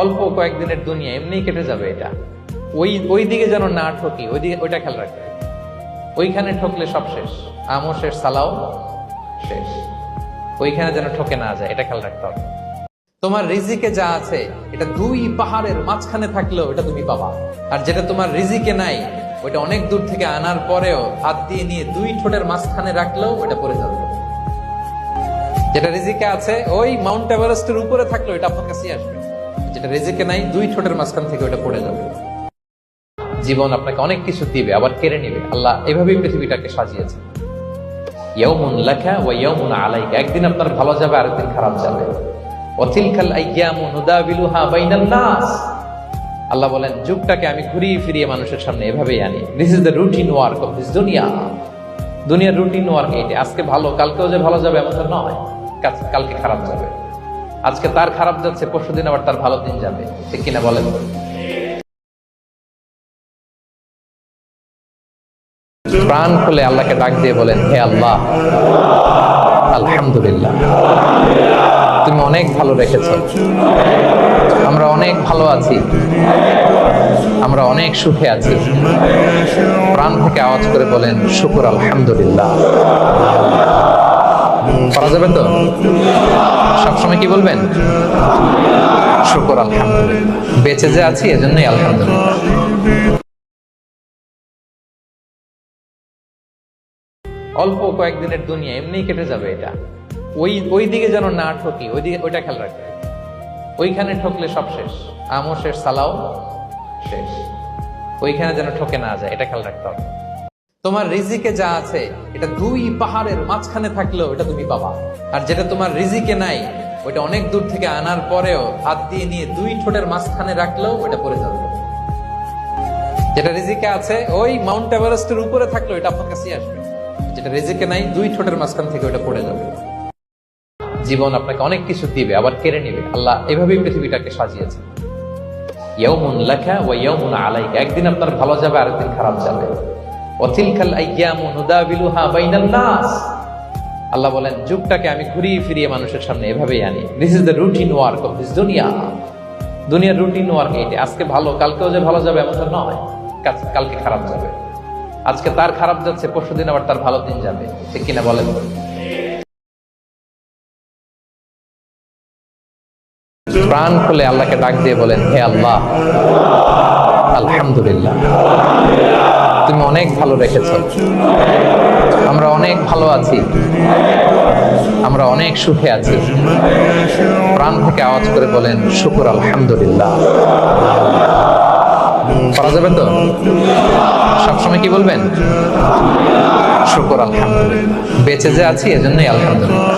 অল্প কয়েকদিনের দুনিয়া এমনিই কেটে যাবে। এটা ওই দিকে যেন না ঠকি, ওইটা খেয়াল রাখবে। ওইখানে ঠকলে সব শেষ, আমও শেষ, সালাও শেষ। ওইখানে যেন ঠকে না যায়, এটা খেয়াল রাখতে হবে। তোমার রিজিকে যা আছে এটা দুই পাহাড়ের মাঝখানে থাকলেও এটা তুমি পাবা। আর যেটা তোমার রিজিকে নাই ওইটা অনেক দূর থেকে আনার পরেও হাত দিয়ে নিয়ে দুই ঠোঁটের মাঝখানে রাখলেও ওটা পড়ে যাবে। যেটা রিজিকে আছে ওই মাউন্ট এভারেস্টের উপরে থাকলেও এটা আপনার কাছে আসবে। যেটা রিজিকে নাই দুই ঠোঁটের মাঝখান থেকে ওটা পড়ে যাবে। জীবন আপনাকে অনেক কিছু দিবে, আবার কেড়ে নিবে। আল্লাহ এভাবেই পৃথিবীটাকে সাজিয়েছে। ইয়াউমুন লাকা ওয়া ইয়াউমুন আলাইকা, একদিন আপনার ভালো যাবে, আরেকদিন খারাপ যাবে। ওয়া তিলকাল আইয়ামু নুদাবিলুহা বাইনান নাস, আল্লাহ বলেন যুগটাকে আমি ঘুরিয়ে ফিরিয়ে মানুষের সামনে এভাবেই আনি। This is the routine work of this দুনিয়া। দুনিয়ার রুটিন ওয়ার্ক এইটা। আজকে ভালো, কালকেও যে ভালো যাবে এমন তো নয়, কালকে খারাপ যাবে। আজকে তার খারাপ যাচ্ছে, পরশুদিন আবার তার ভালো দিন যাবে, ঠিক কিনা বলেন? প্রাণ খুলে আল্লাহকে ডাক দিয়ে বলেন, হে আল্লাহ, আলহামদুলিল্লাহ, তুমি অনেক ভালো রেখেছ, আমরা অনেক ভালো আছি, আমরা অনেক সুখে আছি। প্রাণ থেকে আওয়াজ করে বলেন শুকর আলহামদুলিল্লাহ। করা যাবে তো? সবসময় কি বলবেন? শুকর আলহামদুলিল্লাহ। বেঁচে যে আছি এজন্যই আলহামদুলিল্লাহ। অল্প কয়েকদিনের দুনিয়া এমনিই কেটে যাবে। এটা ওই দিকে যেন না ঠকি, ওইটা খেয়াল রাখবে। ওইখানে ঠকলে সব শেষ, আমও শেষ, সালাও শেষ। ওইখানে যেন ঠকে না যায়, এটা খেয়াল রাখতে হবে। তোমার রিজিকে যা আছে এটা দুই পাহাড়ের মাঝখানে থাকলেও এটা তুমি পাবা। আর যেটা তোমার রিজিকে নাই ওইটা অনেক দূর থেকে আনার পরেও হাত দিয়ে নিয়ে দুই ঠোঁটের মাঝখানে রাখলেও ওটা পড়ে যাবে। যেটা রিজিকে আছে ওই মাউন্ট এভারেস্টের উপরে থাকলেও এটা আপনার কাছে আসবে। যেটা রিজিকে নাই দুই ঠোঁটের মাঝখান থেকে ওটা পড়ে যাবে। জীবন আপনাকে অনেক কিছু দিবে, আবার কেড়ে নিবে। আল্লাহ এভাবেই পৃথিবীটাকে সাজিয়েছে। ইয়াউমুন লাকা ওয়া ইয়াউমুন আলাইকা, একদিন আপনার ভালো যাবে, আরেকদিন খারাপ যাবে। ওয়া তিলকাল আইয়ামু নুদাবিলুহা বাইনান নাস, আল্লাহ বলেন যুগটাকে আমি ঘুরিয়ে ফিরিয়ে মানুষের সামনে এভাবেই আনি। This is the routine work of this দুনিয়া। দুনিয়ার রুটিন ওয়ার্ক এইটা। আজকে ভালো, কালকেও যে ভালো যাবে এমন তো নয়, কালকে খারাপ যাবে। আজকে তার খারাপ যাচ্ছে, পরশুদিন আবার তার ভালো দিন যাবে, ঠিক কিনা বলেন? প্রাণ খুলে আল্লাহকে ডাক দিয়ে বলেন, হে আল্লাহ, আলহামদুলিল্লাহ, তুমি অনেক ভালো রেখেছ, আমরা অনেক ভালো আছি, আমরা অনেক সুখে আছি। প্রাণ থেকে আওয়াজ করে বলেন শুকর আলহামদুলিল্লাহ। করা যাবে তো? সবসময় কি বলবেন? শুকর আলহামদুলিল্লাহ। বেঁচে যে আছি এজন্যই আলহামদুলিল্লাহ।